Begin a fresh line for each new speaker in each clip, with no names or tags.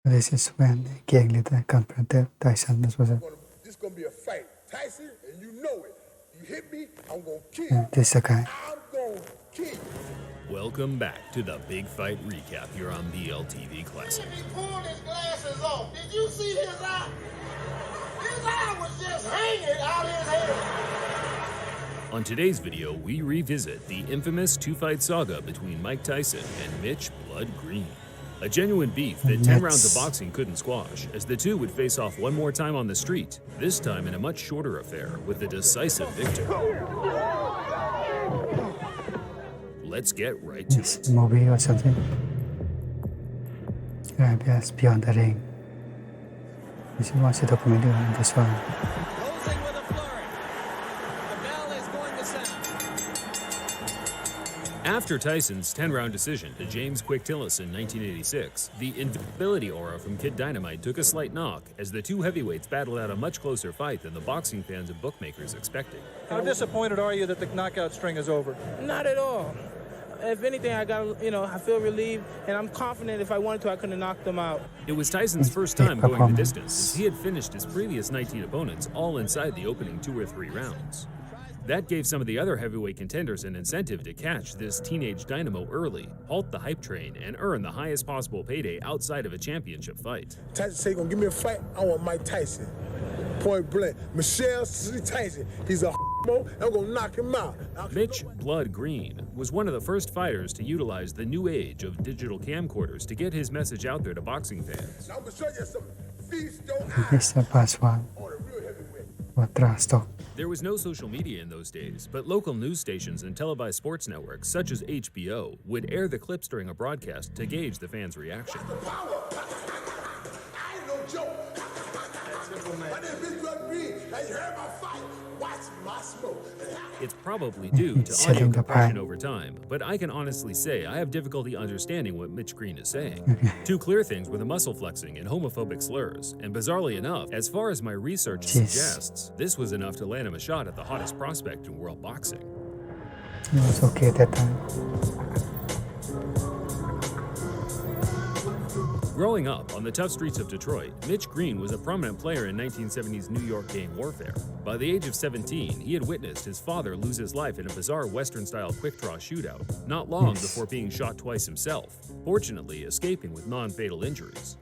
This is when gang leader confronted Tyson.
This is gonna be a fight, Tyson, and you know it. You hit me, I'm gonna kill you.
This is the guy.
I'm gonna kill you.
Welcome back to the Big Fight Recap here on BLTV Classic.
He pulled his glasses off. Did you see his eye? His eye was just hanging out his head.
On today's video, we revisit the infamous two-fight saga between Mike Tyson and Mitch Blood Green. A genuine beef that 10 rounds of boxing couldn't squash, as the two would face off one more time on the street, this time in a much shorter affair with a decisive victor. Let's get right to it.
Movie or something. Yes, Beyond the Ring. This was a documentary on this one.
Closing with a flurry. The bell is going to sound.
After Tyson's 10-round decision to James Quick Tillis in 1986, the invincibility aura from Kid Dynamite took a slight knock as the two heavyweights battled out a much closer fight than the boxing fans and bookmakers expected.
How disappointed are you that the knockout string is over?
Not at all. If anything, I feel relieved, and I'm confident if I wanted to, I could have knocked them out.
It was Tyson's first time going the distance, as he had finished his previous 19 opponents all inside the opening 2 or 3 rounds. That gave some of the other heavyweight contenders an incentive to catch this teenage dynamo early, halt the hype train, and earn the highest possible payday outside of a championship fight.
Tyson said, "Gonna give me a fight. I want Mike Tyson." Point blank. Michelle Tyson. He's a mo. I'm gonna knock him out.
Mitch Blood Green was one of the first fighters to utilize the new age of digital camcorders to get his message out there to boxing fans.
Now I'm gonna show you something. Feast your
This is the past one.
on a real heavyweight.
What trust talk.
There was no social media in those days, but local news stations and televised sports networks such as HBO would air the clips during a broadcast to gauge the fans' reaction.
Power. I ain't no joke. My name is Blood Green. Now you heard my fight. Watch my smoke.
It's probably due to
Setting
audio
the
compression
pie.
over time, but I can honestly say I have difficulty understanding what Mitch Green is saying. Two clear things were the muscle flexing and homophobic slurs, and bizarrely enough, as far as my research suggests, this was enough to land him a shot at the hottest prospect in world boxing.
It was okay at that time.
Growing up on the tough streets of Detroit, Mitch Green was a prominent player in 1970s New York gang warfare. By the age of 17, he had witnessed his father lose his life in a bizarre Western-style quick-draw shootout, not long before being shot twice himself, fortunately escaping with non-fatal injuries.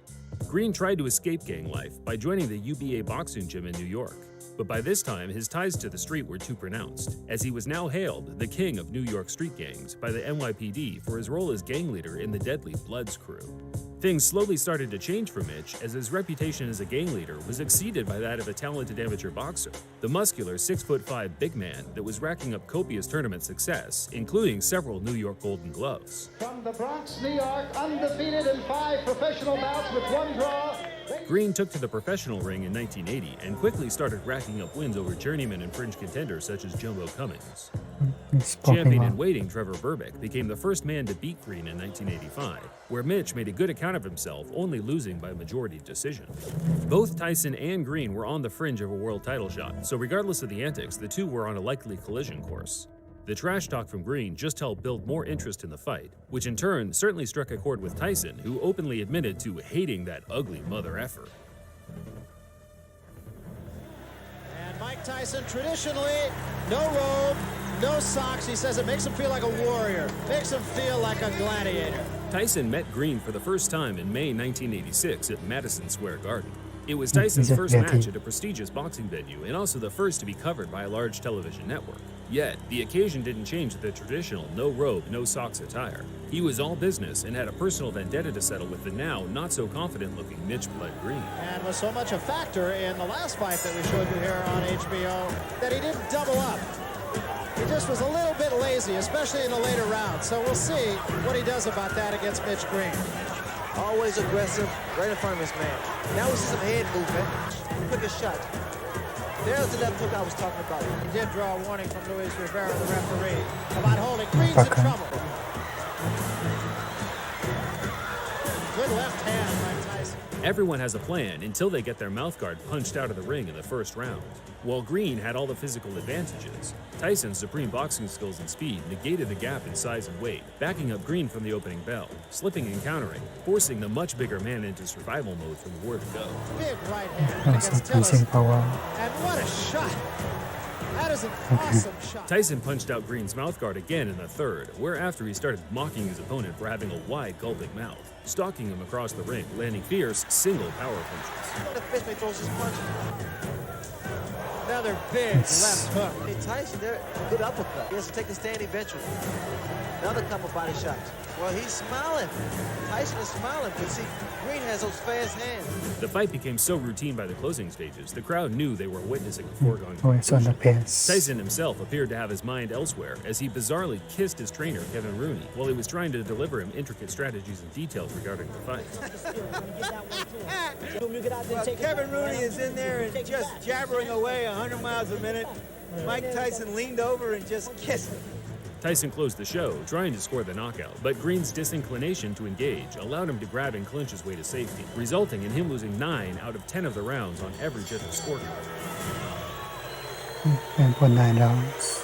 Green tried to escape gang life by joining the UBA boxing gym in New York, but by this time his ties to the street were too pronounced, as he was now hailed the king of New York street gangs by the NYPD for his role as gang leader in the deadly Bloods crew. Things slowly started to change for Mitch as his reputation as a gang leader was exceeded by that of a talented amateur boxer, the muscular 6'5" big man that was racking up copious tournament success, including several New York Golden Gloves.
From the Bronx, New York, undefeated in 5 professional bouts with 1 draw.
Green took to the professional ring in 1980 and quickly started racking up wins over journeyman and fringe contenders such as Jumbo Cummings. Champion in waiting Trevor Berbick became the first man to beat Green in 1985, where Mitch made a good account of himself, only losing by majority decision. Both Tyson and Green were on the fringe of a world title shot, so regardless of the antics, the two were on a likely collision course. The trash talk from Green just helped build more interest in the fight, which in turn certainly struck a chord with Tyson, who openly admitted to hating that ugly mother effer.
And Mike Tyson, traditionally, no robe, no socks. He says it makes him feel like a warrior, makes him feel like a gladiator.
Tyson met Green for the first time in May 1986 at Madison Square Garden. It was Tyson's first match at a prestigious boxing venue and also the first to be covered by a large television network. Yet, the occasion didn't change the traditional no-robe, no-socks attire. He was all business and had a personal vendetta to settle with the now not-so-confident-looking Mitch Blood Green.
And was so much a factor in the last fight that we showed you here on HBO that he didn't double up. He just was a little bit lazy, especially in the later rounds. So we'll see what he does about that against Mitch Green.
Always aggressive, right in front of his man. Now we see some head movement. Quick a shot. There's the left hook I was talking about.
He did draw a warning from Luis Rivera, the referee, about holding. Green's in trouble. Good left hand by Tyson.
Everyone has a plan until they get their mouthguard punched out of the ring in the first round. While Green had all the physical advantages, Tyson's supreme boxing skills and speed negated the gap in size and weight, backing up Green from the opening bell, slipping and countering, forcing the much bigger man into survival mode from the word go.
Big right hand against
Tyson
Tillis.
power.
And what a shot. That is an awesome shot.
Tyson punched out Green's mouthguard again in the third, whereafter he started mocking his opponent for having a wide, gulping mouth, stalking him across the ring, landing fierce, single power punches.
The fist may throws his punch.
Another big left hook.
Hey, Tyson, they're good uppercut. He has to take the stand eventually. Another couple body shots. Well, he's smiling. Tyson is smiling, but see, Green has those fast hands.
The fight became so routine by the closing stages, the crowd knew they were witnessing a foregone
Always on the
conclusion.
pace.
Tyson himself appeared to have his mind elsewhere as he bizarrely kissed his trainer, Kevin Rooney, while he was trying to deliver him intricate strategies and details regarding the fight.
Well, Kevin Rooney is in there and just jabbering away 100 miles a minute. Mike Tyson leaned over and just kissed him.
Tyson closed the show, trying to score the knockout, but Green's disinclination to engage allowed him to grab and clinch his way to safety, resulting in him losing 9 out of 10 of the rounds on every different scorecard.
And for 9 rounds.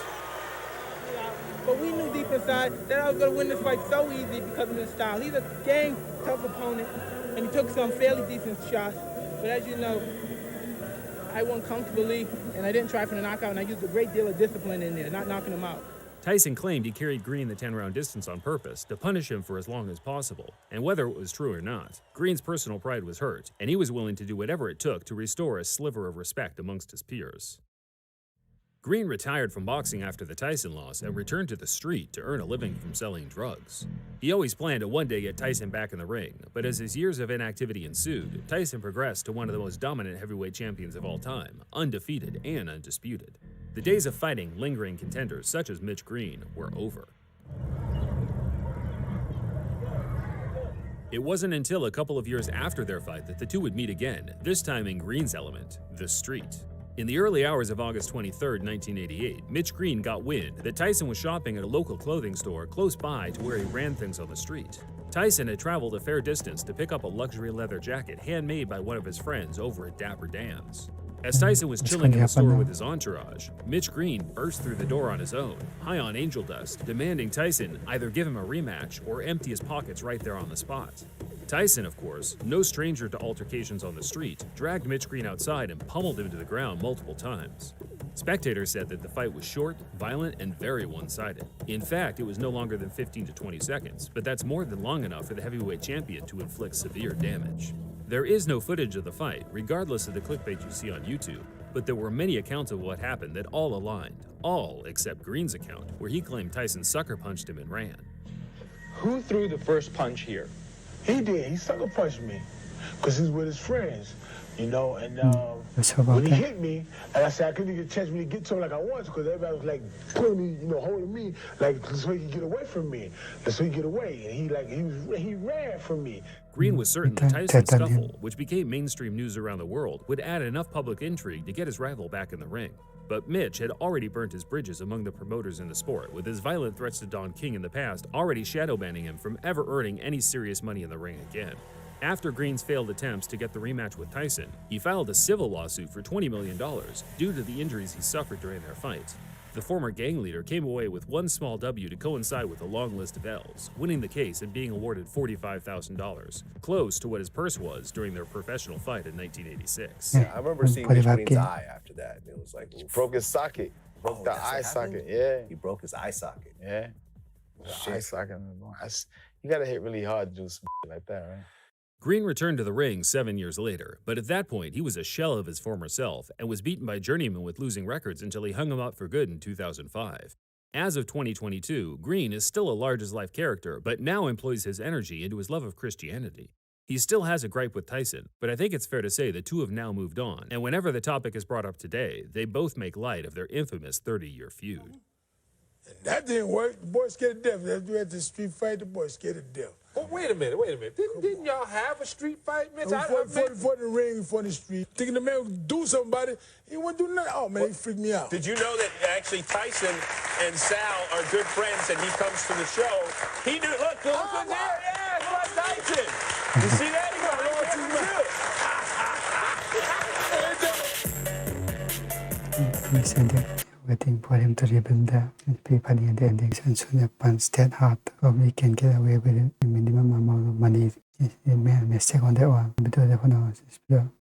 But we knew deep inside that I was going to win this fight so easy because of his style. He's a dang tough opponent, and he took some fairly decent shots. But as you know, I won comfortably, and I didn't try for the knockout, and I used a great deal of discipline in there, not knocking him out.
Tyson claimed he carried Green the 10-round distance on purpose to punish him for as long as possible, and whether it was true or not, Green's personal pride was hurt, and he was willing to do whatever it took to restore a sliver of respect amongst his peers. Green retired from boxing after the Tyson loss and returned to the street to earn a living from selling drugs. He always planned to one day get Tyson back in the ring, but as his years of inactivity ensued, Tyson progressed to one of the most dominant heavyweight champions of all time, undefeated and undisputed. The days of fighting lingering contenders such as Mitch Green were over. It wasn't until a couple of years after their fight that the two would meet again, this time in Green's element, the street. In the early hours of August 23, 1988, Mitch Green got wind that Tyson was shopping at a local clothing store close by to where he ran things on the street. Tyson had traveled a fair distance to pick up a luxury leather jacket handmade by one of his friends over at Dapper Dan's. As Tyson was chilling in the store with his entourage, Mitch Green burst through the door on his own, high on angel dust, demanding Tyson either give him a rematch or empty his pockets right there on the spot. Tyson, of course, no stranger to altercations on the street, dragged Mitch Green outside and pummeled him to the ground multiple times. Spectators said that the fight was short, violent, and very one-sided. In fact, it was no longer than 15 to 20 seconds, but that's more than long enough for the heavyweight champion to inflict severe damage. There is no footage of the fight, regardless of the clickbait you see on YouTube, but there were many accounts of what happened that all aligned, all except Green's account, where he claimed Tyson sucker punched him and ran.
Who threw the first punch here?
He did. He sucker punched me because he's with his friends, you know. And
when
he hit me, like I said, I couldn't get a chance really get to him like I wanted because everybody was like pulling me, you know, holding me, like so he could get away from me, so he could get away. And he ran from me.
Green was certain the Tyson scuffle, which became mainstream news around the world, would add enough public intrigue to get his rival back in the ring. But Mitch had already burnt his bridges among the promoters in the sport, with his violent threats to Don King in the past already shadow banning him from ever earning any serious money in the ring again. After Green's failed attempts to get the rematch with Tyson, he filed a civil lawsuit for $20 million due to the injuries he suffered during their fight. The former gang leader came away with one small W to coincide with a long list of L's, winning the case and being awarded $45,000, close to what his purse was during their professional fight in 1986.
Yeah, I remember seeing Mitch Green's eye after that. It was like, he broke his socket. Broke the eye socket, yeah.
He broke his eye socket.
Yeah. The eye socket. You gotta hit really hard to do some like that, right?
Green returned to the ring 7 years later, but at that point he was a shell of his former self and was beaten by journeymen with losing records until he hung him up for good in 2005. As of 2022, Green is still a large-as-life character, but now employs his energy into his love of Christianity. He still has a gripe with Tyson, but I think it's fair to say the two have now moved on, and whenever the topic is brought up today, they both make light of their infamous 30-year feud.
That didn't work. The boy scared to death. After we had the street fight, the boy scared to death.
Oh, wait a minute. Didn't y'all have a street fight, Mitch?
For the ring, for the street. Thinking the man would do something about it. He wouldn't do nothing. Oh, man, he freaked me out.
Did you know that actually Tyson and Sal are good friends and he comes to the show? He knew, look there. Yeah, it's like Tyson. You see that? He goes,
He said that waiting for him to rebuild the funny at the ending. And soon upon state hard, or we can get away with a minimum amount of money. He made a mistake on that one. Because